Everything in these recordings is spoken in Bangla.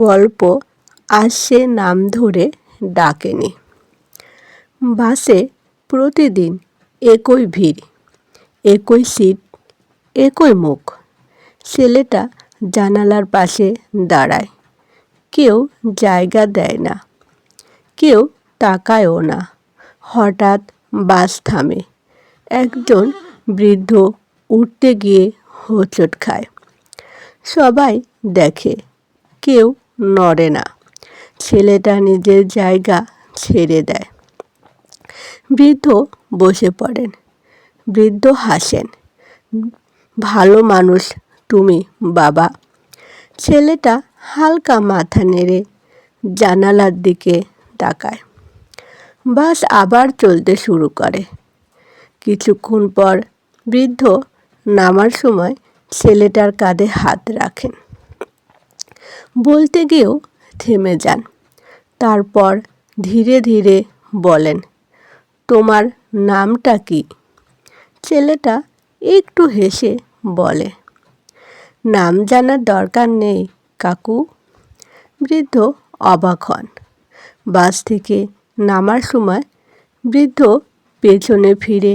গল্প আজ সে নাম ধরে ডাকেনি। বাসে প্রতিদিন একই ভিড়, একই সিট, একই মুখ। ছেলেটা জানালার পাশে দাঁড়ায়। কেউ জায়গা দেয় না, কেউ তাকায়ও না। হঠাৎ বাস থামে। একজন বৃদ্ধ উঠতে গিয়ে হোঁচট খায়। সবাই দেখে, কেউ নড়ে না। ছেলেটা নিজের জায়গা ছেড়ে দেয়। বৃদ্ধ বসে পড়েন। বৃদ্ধ হাসেন। ভালো মানুষ তুমি বাবা। ছেলেটা হালকা মাথা নেড়ে জানালার দিকে তাকায়। বাস আবার চলতে শুরু করে। কিছুক্ষণ পর বৃদ্ধ নামার সময় ছেলেটার কাঁধে হাত রাখেন। বলতে গিয়েও থেমে যান। তারপর ধীরে ধীরে বলেন, তোমার নামটা কি? ছেলেটা একটু হেসে বলে, নাম জানার দরকার নেই কাকু। বৃদ্ধ অবাক হন। বাস থেকে নামার সময় বৃদ্ধ পেছনে ফিরে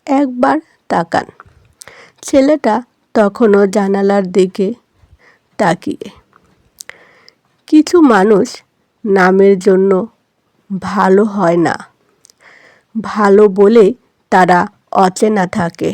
একবার তাকান। ছেলেটা তখনও জানালার দিকে তাকিয়ে। কিছু মানুষ নামের জন্য ভালো হয় না, ভালো বলে তারা অচেনা থাকে।